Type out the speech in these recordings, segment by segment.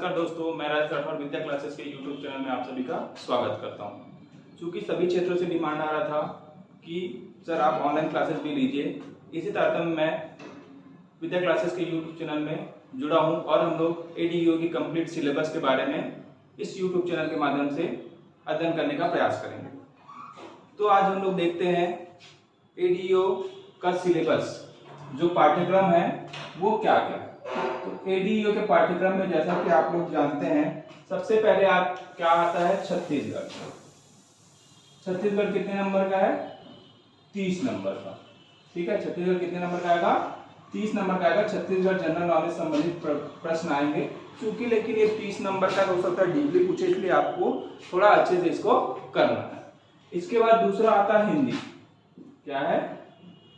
नमस्कार दोस्तों, मैं राज राठौर विद्या क्लासेस के यूट्यूब चैनल में आप सभी का स्वागत करता हूं। चूंकि सभी क्षेत्रों से डिमांड आ रहा था कि सर आप ऑनलाइन क्लासेस भी लीजिए, इसी तारतम्य में विद्या क्लासेस के यूट्यूब चैनल में जुड़ा हूं और हम लोग एडीओ की कंप्लीट सिलेबस के बारे में इस यूट्यूब चैनल के माध्यम से अध्ययन करने का प्रयास करेंगे। तो आज हम लोग देखते हैं एडीओ का सिलेबस, जो पाठ्यक्रम है वो क्या क्या है। तो एडीओ के पाठ्यक्रम में जैसा कि आप लोग जानते हैं, सबसे पहले आप क्या आता है छत्तीसगढ़। छत्तीसगढ़ कितने नंबर का है? 30 नंबर का। ठीक है, छत्तीसगढ़ कितने नंबर का आएगा? 30 नंबर का आएगा। छत्तीसगढ़ जनरल नॉलेज संबंधित प्रश्न आएंगे, क्योंकि लेकिन ये 30 नंबर का हो सकता है डीपली पूछे, इसलिए आपको थोड़ा अच्छे से इसको करना है। इसके बाद दूसरा आता है हिंदी। क्या है?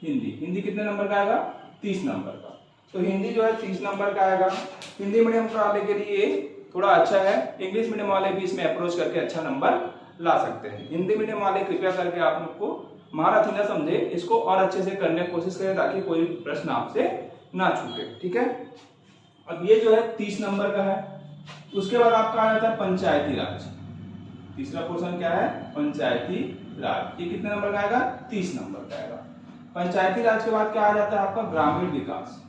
हिंदी। हिंदी कितने नंबर का आएगा? 30 नंबर का। तो हिंदी जो है 30 नंबर का आएगा। हिंदी मीडियम वाले के लिए थोड़ा अच्छा है, इंग्लिश मीडियम वाले भी इसमें अप्रोच करके अच्छा नंबर ला सकते हैं। हिंदी मीडियम वाले कृपया करके आप लोग को महारथी न समझे, इसको और अच्छे से करने की कोशिश करें ताकि कोई प्रश्न आपसे ना छूटे। ठीक है, अब ये जो है 30 नंबर का है। उसके बाद आपका आ जाता है पंचायती राज। तीसरा पोर्शन क्या है? पंचायती राज। ये कितने नंबर का आएगा? 30 नंबर का आएगा। पंचायती राज के बाद क्या आ जाता है आपका? ग्रामीण विकास।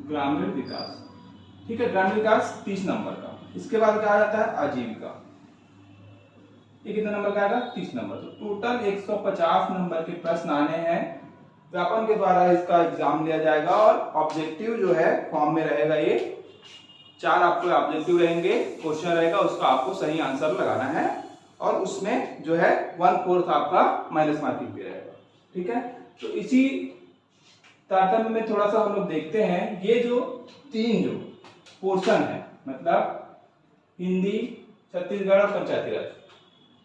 ग्रामीण विकास, ठीक है, ग्रामीण विकास 30 नंबर का। इसके बाद क्या आ जाता है? आजीविका। ये कितने नंबर का आएगा? 30 नंबर। तो टोटल 150 नंबर के प्रश्न आने हैं। व्यापम के द्वारा इसका एग्जाम लिया जाएगा और ऑब्जेक्टिव जो है फॉर्म में रहेगा। ये 4 आपको ऑब्जेक्टिव रहेंगे, क्वेश्चन रहेगा, उसका आपको सही आंसर लगाना है और उसमें जो है 1/4 आपका माइनस मार्किंग भी रहेगा। ठीक है, तो इसी तारतम्य में थोड़ा सा हम लोग देखते हैं ये जो 3 जो पोर्शन है, मतलब हिंदी, छत्तीसगढ़ और पंचायती राज।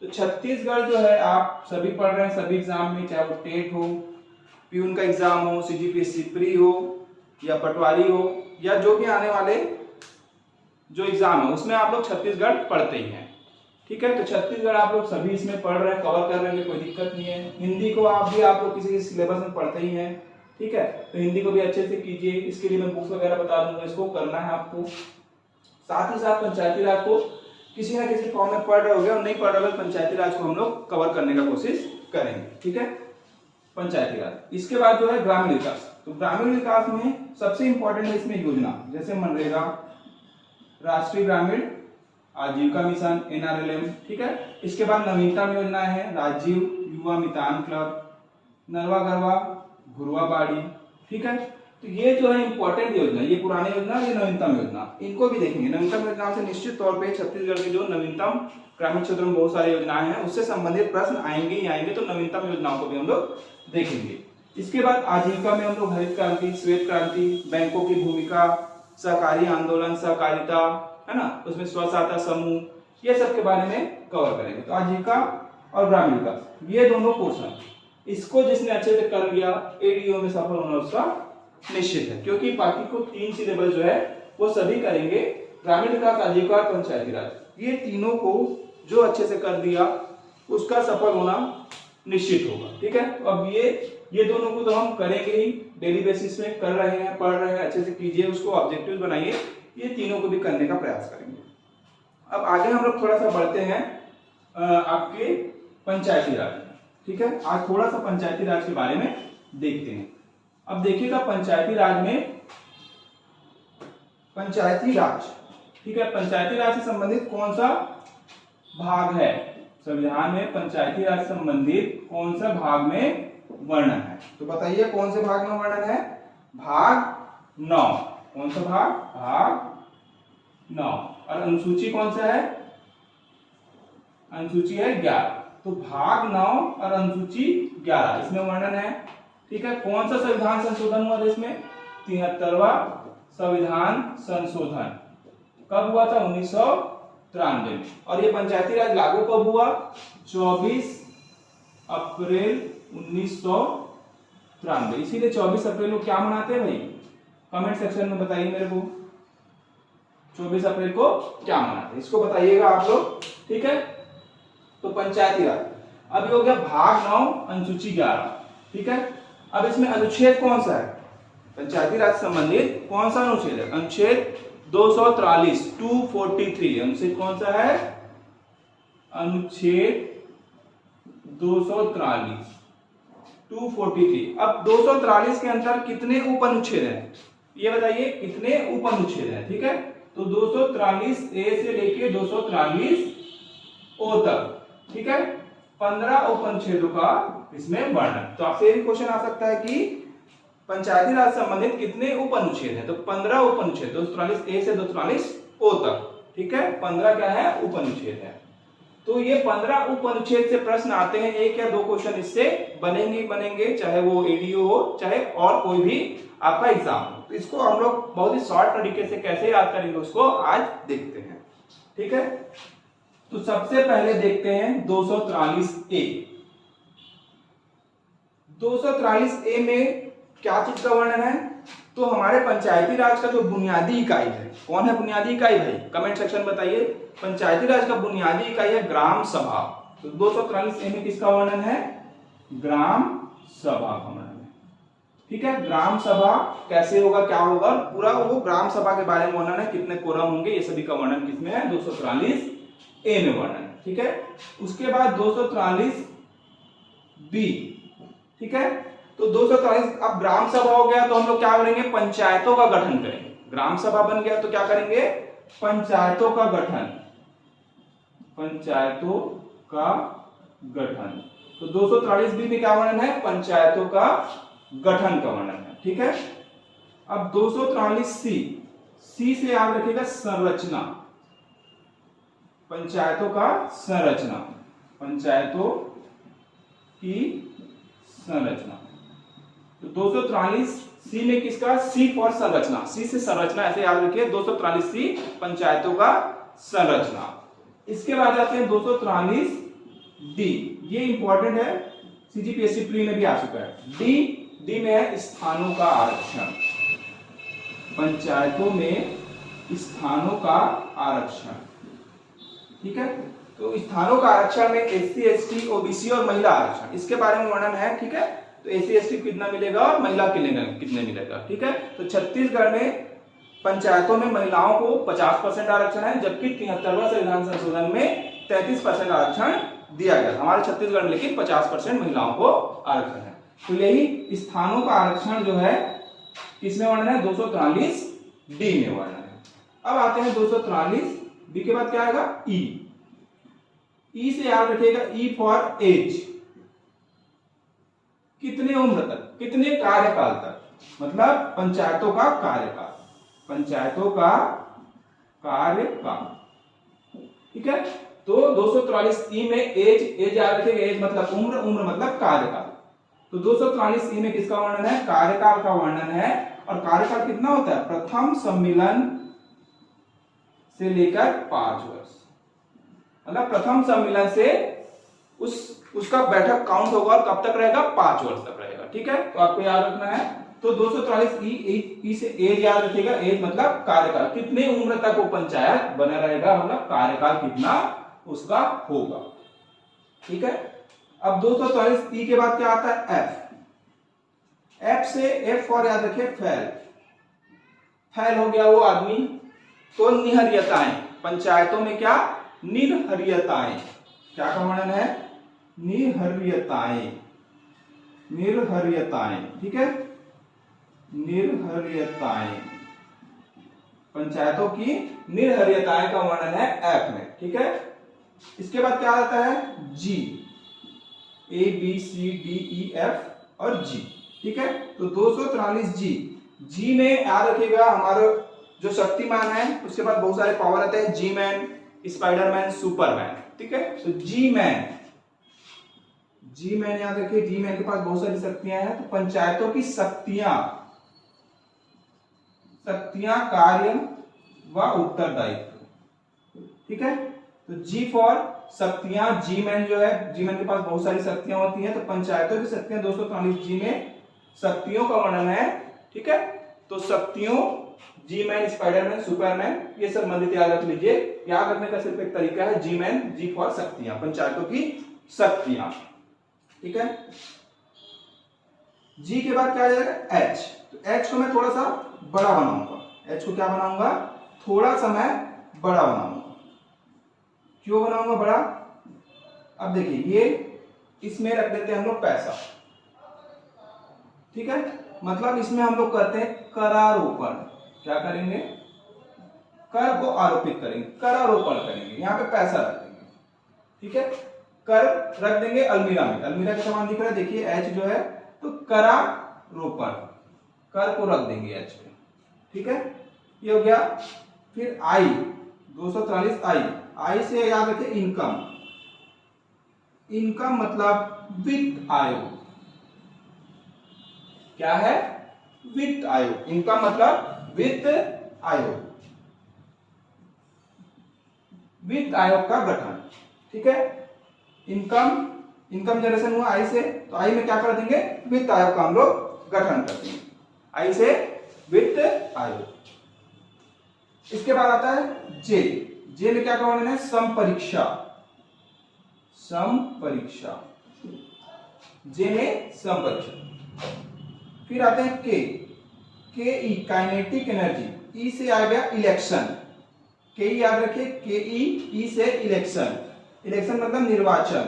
तो छत्तीसगढ़ जो है आप सभी पढ़ रहे हैं, सभी एग्जाम में, चाहे वो टेट हो, प्यून का एग्जाम हो, सीजीपीएससी प्री हो या पटवारी हो, या जो भी आने वाले जो एग्जाम है उसमें आप लोग छत्तीसगढ़ पढ़ते ही हैं। ठीक है, तो छत्तीसगढ़ आप लोग सभी इसमें पढ़ रहे हैं, कवर कर रहे हैं, कोई दिक्कत नहीं है। हिंदी को आप लोग किसी सिलेबस में पढ़ते ही हैं। ठीक है, तो हिंदी को भी अच्छे से कीजिए। इसके लिए मैं बुक्स वगैरह बता दूंगा, इसको करना है आपको। साथ ही साथ पंचायती राज को किसी ना किसी फॉर्म में पढ़ रहे होगे और नहीं पढ़ रहे होगे, पंचायती राज को हम लोग कवर करने का कोशिश करेंगे। ठीक है, पंचायती राज। इसके बाद जो है ग्रामीण विकास। तो ग्रामीण विकास में सबसे इंपॉर्टेंट है इसमें योजना, जैसे मनरेगा, राष्ट्रीय ग्रामीण आजीविका मिशन, NRLM। ठीक है, इसके बाद नवीनतम योजना है राजीव युवा मितान क्लब, नरवा गरवा घुरवा बाड़ी। ठीक है, तो ये जो है इंपॉर्टेंट योजना, ये पुरानी योजना, ये नवीनतम योजना, इनको भी देखेंगे। नवीनतम योजना से निश्चित तौर पे छत्तीसगढ़ के जो नवीनतम ग्रामीण क्षेत्र में बहुत सारी योजनाएं हैं उससे संबंधित प्रश्न आएंगे ही आएंगे, तो नवीनतम योजनाओं को भी हम लोग देखेंगे। इसके बाद आजीविका में हम लोग हरित क्रांति, श्वेत क्रांति, बैंकों की भूमिका, सहकारी आंदोलन, सहकारिता, है ना, उसमें स्व सहायता समूह, ये सब के बारे में कवर करेंगे। तो आजीविका और ग्रामीण विकास, ये दोनों पोर्शन, इसको जिसने अच्छे से कर लिया एडीओ में सफल होना उसका निश्चित है, क्योंकि बाकी को 3 सिलेबस जो है वो सभी करेंगे। ग्रामीण विकास, आजीविका और पंचायती राज, ये तीनों को जो अच्छे से कर दिया उसका सफल होना निश्चित होगा। ठीक है, तो अब ये दोनों को तो हम करेंगे ही, डेली बेसिस में कर रहे हैं, पढ़ रहे हैं, अच्छे से कीजिए, उसको ऑब्जेक्टिव बनाइए, ये तीनों को भी करने का प्रयास करेंगे। अब आगे हम लोग थोड़ा सा बढ़ते हैं आपके पंचायती राज। ठीक है, आज थोड़ा सा पंचायती राज के बारे में देखते हैं। अब देखिएगा पंचायती राज में, पंचायती राज, ठीक है, पंचायती राज से संबंधित कौन सा भाग है संविधान में? पंचायती राज से संबंधित कौन सा भाग में वर्णन है? तो बताइए कौन से भाग में वर्णन है? भाग 9। कौन सा भाग? भाग 9। और अनुसूची कौन सा है? अनुसूची है 11। तो भाग 9 और अनुसूची 11 इसमें वर्णन है। ठीक है, कौन सा संविधान संशोधन हुआ देश में? 73वां संविधान संशोधन कब हुआ था? 1993 में। और ये पंचायती राज लागू कब हुआ? 24 अप्रैल 1993। इसीलिए 24 अप्रैल को क्या मनाते हैं भाई? कमेंट सेक्शन में बताइए मेरे को, 24 अप्रैल को क्या मनाते हैं, इसको बताइएगा आप लोग। ठीक है, तो पंचायती राज अब ये हो गया भाग 9 अनुसूची 11। ठीक है, अब इसमें अनुच्छेद कौन सा है? पंचायती राज संबंधित कौन सा अनुच्छेद है? अनुच्छेद 243 243 अनुच्छेद कौन सा है? अनुच्छेद 243 243। अब 243 के अंदर कितने उप अनुच्छेद हैं ये बताइए, कितने उप अनुच्छेद हैं? ठीक है, तो 243 ए से लेके 243 ओ तक, ठीक है, 15 उप अनुच्छेदों का इसमें वर्णन। तो आपसे ये क्वेश्चन आ सकता है कि पंचायती राज संबंधित कितने उप अनुच्छेद हैं? तो 15 उप अनुच्छेद, 243 ए से 243 ओ तक, ठीक है, 15 क्या है? उप अनुच्छेद है। तो ये 15 उप अनुच्छेद से प्रश्न आते हैं, एक या दो क्वेश्चन इससे बनेंगे, चाहे वो एडीओ हो चाहे और कोई भी आपका एग्जाम हो। तो इसको हम लोग बहुत ही शॉर्ट तरीके से कैसे याद करेंगे उसको आज देखते हैं, ठीक है। तो सबसे पहले देखते हैं 243 ए। 243 ए में क्या चीज का वर्णन है? तो हमारे पंचायती राज का जो बुनियादी इकाई है, कौन है बुनियादी इकाई भाई? कमेंट सेक्शन बताइए। पंचायती राज का बुनियादी इकाई है ग्राम सभा। तो 243 ए में किसका वर्णन है? ग्राम सभा का वर्णन है, ठीक है। ग्राम सभा कैसे होगा, क्या होगा, पूरा वो ग्राम सभा के बारे में वर्णन है, कितने कोरम होंगे, ये सभी का वर्णन किसमें है? 243 ए में वर्णन है, ठीक है। उसके बाद 243 बी, ठीक है। तो 243 अब ग्राम सभा हो गया तो हम लोग क्या करेंगे? पंचायतों का गठन करेंगे। ग्राम सभा बन गया तो क्या करेंगे? पंचायतों का गठन, पंचायतों का गठन। तो 243 बी में क्या वर्णन है? पंचायतों का गठन का वर्णन है, ठीक है। अब 243 सी, सी से याद रखिएगा संरचना, पंचायतों का संरचना, पंचायतों की संरचना। तो 243 सी में किसका? सी फॉर संरचना, सी से संरचना, ऐसे याद रखिए। 243 सी पंचायतों का संरचना। इसके बाद आते हैं 243 डी, ये इंपॉर्टेंट है, सीजीपीएससी प्री में भी आ चुका है। डी में है स्थानों का आरक्षण, पंचायतों में स्थानों का आरक्षण, ठीक है। तो स्थानों का आरक्षण में एससी एसटी ओबीसी और महिला आरक्षण, इसके बारे में वर्णन है, ठीक है। तो एससी एसटी कितना मिलेगा और महिला कितने मिलेगा, ठीक है। तो छत्तीसगढ़ में पंचायतों में महिलाओं को 50% आरक्षण है, जबकि 73वां संविधान संशोधन में 33% आरक्षण दिया गया। हमारे छत्तीसगढ़ में लेकिन 50% महिलाओं को आरक्षण है। तो यही स्थानों का आरक्षण जो है किसमें वर्णन है? 243 डी में वर्णन है। अब आते हैं 243 बी के बाद क्या आएगा? ई से याद रखिएगा, ई फॉर एज, कितने उम्र तक, कितने कार्यकाल तक, मतलब पंचायतों का कार्यकाल, पंचायतों का कार्यकाल, ठीक है। तो 243 ई में एज याद रखिएगा, एज मतलब उम्र, उम्र मतलब कार्यकाल। तो 243 ई में किसका वर्णन है? कार्यकाल का वर्णन है। और कार्यकाल कितना होता है? प्रथम सम्मेलन से लेकर 5 वर्ष, मतलब प्रथम सम्मेलन से उसका बैठक काउंट होगा और कब तक रहेगा? 5 वर्ष तक रहेगा, ठीक है। तो आपको याद रखना है। तो 243 ई से एज याद रखिएगा, एज मतलब कार्यकाल, कितने उम्र तक वो पंचायत बना रहेगा, मतलब कार्यकाल कितना उसका होगा, ठीक है। अब 244 ई के बाद क्या आता है? एफ। एफ से एफ फॉर याद रखिए फैल, फैल हो गया वो आदमी। तो निहरियताएं, पंचायतों में क्या? निर्हरियताएं, क्या का वर्णन है? निर्हरियताएं, निर्हरियताएं, ठीक है, निर्हरियताएं, पंचायतों की निर्हरियताएं का वर्णन है एफ में, ठीक है। इसके बाद क्या आता है? जी, A B C D E F और जी, ठीक है। तो 243 जी, जी में याद रखिएगा हमारा जो शक्तिमान है उसके बाद बहुत सारे पावर आते हैं, जी मैन, स्पाइडरमैन, सुपरमैन, ठीक है। तो जी मैन, जी मैन याद रखिए, जी मैन के पास बहुत सारी शक्तियां हैं। तो पंचायतों की शक्तियां, शक्तियां, कार्य व उत्तरदायित्व, ठीक है। तो जी फॉर शक्तियां, जी मैन जो है, जी मैन के पास बहुत सारी शक्तियां होती हैं। तो पंचायतों की शक्तियां 243 जी में शक्तियों का वर्णन है, ठीक है। तो शक्तियों, जी मैन, स्पाइडरमैन, सुपरमैन, ये संबंधित याद रख लीजिए। याद रखने का सिर्फ एक तरीका है, जी मैन, जी फॉर शक्तियां, पंचायतों की शक्तियां, ठीक है। जी के बाद क्या आ जाएगा? एच। तो एच को मैं थोड़ा सा बड़ा बनाऊंगा, एच को क्या बनाऊंगा? थोड़ा सा मैं बड़ा बनाऊंगा। क्यों बनाऊंगा बड़ा? अब देखिए, ये इसमें रख देते हैं हम लोग पैसा, ठीक है। मतलब इसमें हम लोग करते हैं करारोपण। क्या करेंगे? कर को आरोपित करेंगे, करारोपण करेंगे, यहाँ पे पैसा रख देंगे, ठीक है। कर रख देंगे अलमीरा में, अलमीरा का सामान दिख रहा है, देखिए एच जो है, तो करारोपण, कर को रख देंगे एच पे, ठीक है। ये हो गया। फिर आई 243, आई से याद रखिए इनकम, इनकम मतलब वित्त आयोग। क्या है? वित्त आयोग। इनकम मतलब वित्त आयोग, वित्त आयोग का गठन, ठीक है। इनकम, इनकम जनरेशन हुआ आई से, तो आई में क्या कर देंगे? वित्त आयोग का हम लोग गठन कर देंगे, आई से वित्त आयोग। इसके बाद आता है जे, जे में क्या करवाना है? समपरीक्षा, समपरीक्षा, जे में समपरीक्षा। फिर आते हैं के, के ई काइनेटिक एनर्जी, ई से आ गया इलेक्शन, के ई याद रखिए, के ई से इलेक्शन, इलेक्शन मतलब निर्वाचन,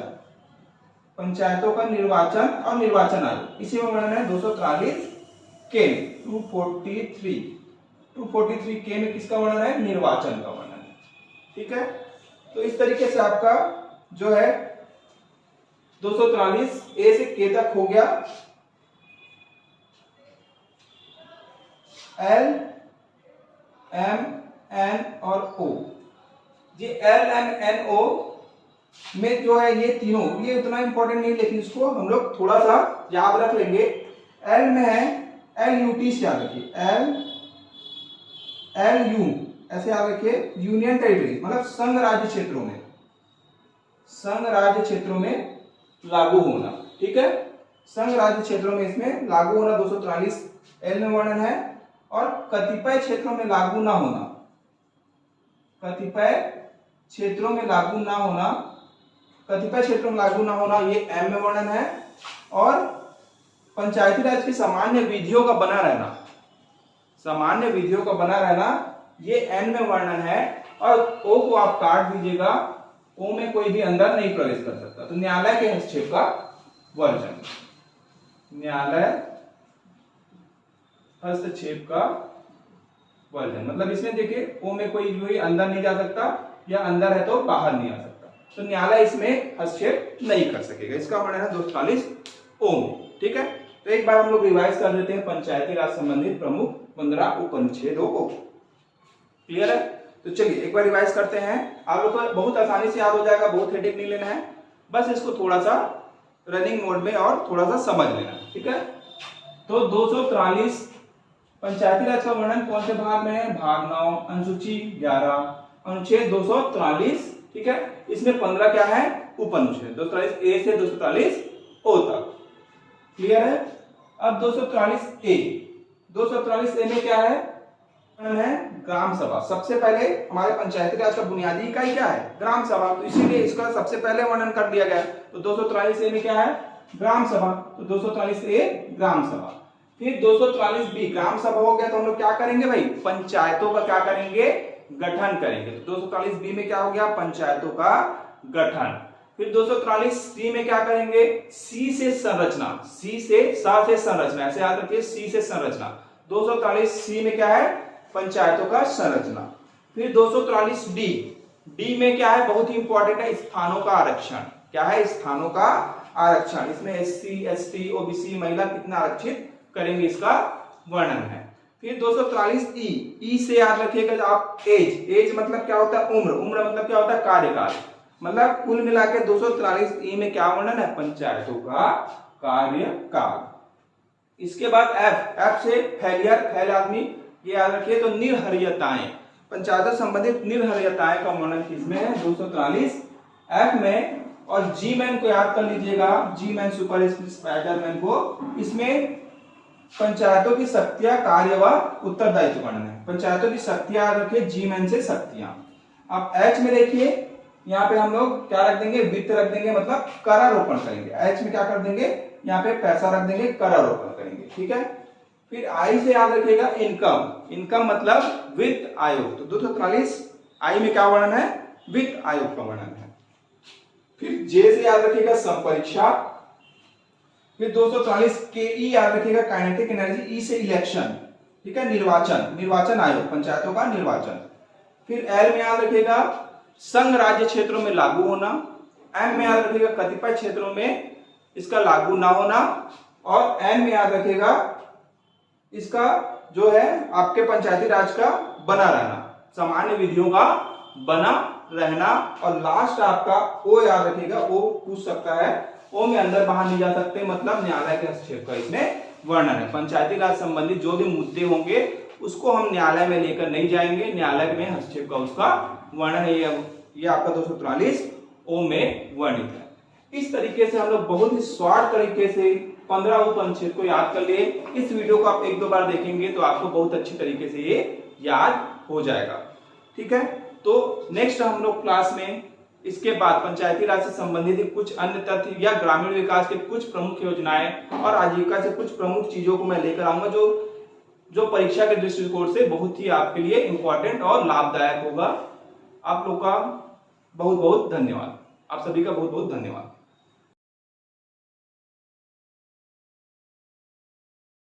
पंचायतों का निर्वाचन और निर्वाचन आयोग, इसी में वर्णन है 243 के। 243 के में किसका वर्णन है? निर्वाचन का वर्णन है, ठीक है। तो इस तरीके से आपका जो है 243 ए से के तक हो गया। एल, एम, एन और ओ, ये एल, एम, एन, ओ में जो है ये तीनों, ये उतना इंपॉर्टेंट नहीं, लेकिन इसको हम लोग थोड़ा सा याद रख लेंगे। एल में है एल यू टी से याद रखिए, एल यू ऐसे याद रखिए, यूनियन टेरिटरी मतलब संघ राज्य क्षेत्रों में, संघ राज्य क्षेत्रों में लागू होना, ठीक है। संघ राज्य क्षेत्रों में इसमें लागू होना 243 एल में वर्णन है। और कतिपय क्षेत्रों में लागू ना होना, कतिपय क्षेत्रों में लागू ना होना, कतिपय क्षेत्रों में लागू ना होना, ये एम में वर्णन है। और पंचायती राज की सामान्य विधियों का बना रहना, सामान्य विधियों का बना रहना, ये एन में वर्णन है। और ओ को आप काट दीजिएगा, ओ में कोई भी अंदर नहीं प्रवेश कर सकता, तो न्यायालय के हस्तक्षेप का वर्जन, न्यायालय हस्तक्षेप का वर्जन, मतलब इसमें देखिए ओ में कोई भी अंदर नहीं जा सकता, या अंदर है तो बाहर नहीं आ सकता, तो न्यायालय इसमें हस्तक्षेप नहीं कर सकेगा। इसका वर्णन है 243 ओ में, ठीक है। तो एक बार हम लोग रिवाइज कर देते हैं पंचायती राज संबंधित प्रमुख 15 उपनिषेधों को। क्लियर है? तो चलिए एक बार रिवाइज करते हैं। आप लोग को बहुत आसानी से याद हो जाएगा, बहुत हेडेक नहीं लेना है, बस इसको थोड़ा सा रनिंग मोड में और थोड़ा सा समझ लेना, ठीक है। तो 243 पंचायती राज का वर्णन कौन से भाग में है? भाग 9, अनुसूची 11, अनुच्छेद 243, ठीक है। इसमें 15 क्या है? उपअनुच्छेद, 243 ए से 243 ओ तक। क्लियर है? अब 243 ए, 243 ए में क्या है? ग्राम सभा। सबसे पहले हमारे पंचायती राज का बुनियादी इकाई क्या है? ग्राम सभा, तो इसीलिए इसका सबसे पहले वर्णन कर दिया गया। तो 243 ए में क्या है? ग्राम सभा, तो 243 ए ग्राम सभा। फिर 243 बी ग्राम सभा हो गया, तो हम लोग क्या करेंगे भाई? पंचायतों का क्या करेंगे? गठन करेंगे। तो 243 बी में क्या हो गया? पंचायतों का गठन। फिर 243 सी में क्या करेंगे? सी से संरचना, सी से सा से संरचना, ऐसे याद रखिए, सी से संरचना। 243 सी में क्या है? पंचायतों का संरचना। फिर 243 डी, डी में क्या है? बहुत ही इंपॉर्टेंट है, स्थानों का आरक्षण। क्या है? स्थानों का आरक्षण। इसमें एससी, एसटी, ओबीसी, महिला कितना आरक्षित करेंगे, इसका वर्णन है। फिर 243 ई, ई से याद रखिएगा आप एज, एज मतलब क्या होता है? उम्र, उम्र मतलब क्या होता है? कार्यकाल। मतलब कुल मिला के 243 ई में क्या वर्णन है? पंचायतों का कार्यकाल। इसके बाद एफ, एफ से फेलियर, फैल आदमी, ये याद रखिए। तो निर्हरियताएं, पंचायतों संबंधित निर्हरियताएं का वर्णन किसमें है? 243 एफ में। और जी मैन को याद कर लीजिएगा, जी मैन सुपर स्पाइडरमैन को, इसमें पंचायतों की शक्तियां, कार्य व उत्तरदायित्व वर्णन है। पंचायतों की शक्तियां याद रखिए, जी मैन से शक्तियां। अब एच में देखिए, यहाँ पे हम लोग क्या रख देंगे? वित्त रख देंगे, मतलब करारोपण करेंगे। एच में क्या कर देंगे? यहाँ पे पैसा रख देंगे, करारोपण करेंगे, ठीक है। फिर आई से याद रखिएगा इनकम, इनकम मतलब वित्त आयोग। तो 243 आई में क्या वर्णन है? वित्त आयोग का वर्णन है। फिर जे से याद रखिएगा संपरीक्षा। फिर 244 के ई याद रखिएगा काइनेटिक एनर्जी। ई से इलेक्शन, ठीक है, निर्वाचन, निर्वाचन आयोग, पंचायतों का निर्वाचन। फिर एल में याद रखिएगा संघ राज्य क्षेत्रों में लागू होना। एम में याद रखिएगा कतिपय क्षेत्रों में इसका लागू ना होना। और एन में याद रखिएगा इसका जो है आपके पंचायती राज का बना रहना, सामान्य विधियों का बना रहना। और लास्ट आपका ओ याद रखिएगा, ओ पूछ सकता है, ओ में अंदर बाहर नहीं जा सकते, मतलब न्यायालय के हस्तक्षेप का इसमें वर्णन है। पंचायती राज संबंधी जो भी मुद्दे होंगे उसको हम न्यायालय में लेकर नहीं जाएंगे, न्यायालय में हस्तक्षेप का उसका वर्णन है। ये आपका 243 ओ में वर्णित है। इस तरीके से हम लोग बहुत ही शॉर्ट तरीके से 15 उपअनुच्छेद को याद कर लिए। इस वीडियो को आप एक दो बार देखेंगे तो आपको बहुत अच्छी तरीके से ये याद हो जाएगा, ठीक है। तो नेक्स्ट हम लोग क्लास में इसके बाद पंचायती राज से संबंधित कुछ अन्य तथ्य या ग्रामीण विकास के कुछ प्रमुख योजनाएं और आजीविका से कुछ प्रमुख चीजों को मैं लेकर आऊंगा, जो परीक्षा के दृष्टिकोण से बहुत ही आपके लिए इंपॉर्टेंट और लाभदायक होगा। आप लोग का बहुत बहुत धन्यवाद, आप सभी का बहुत बहुत धन्यवाद।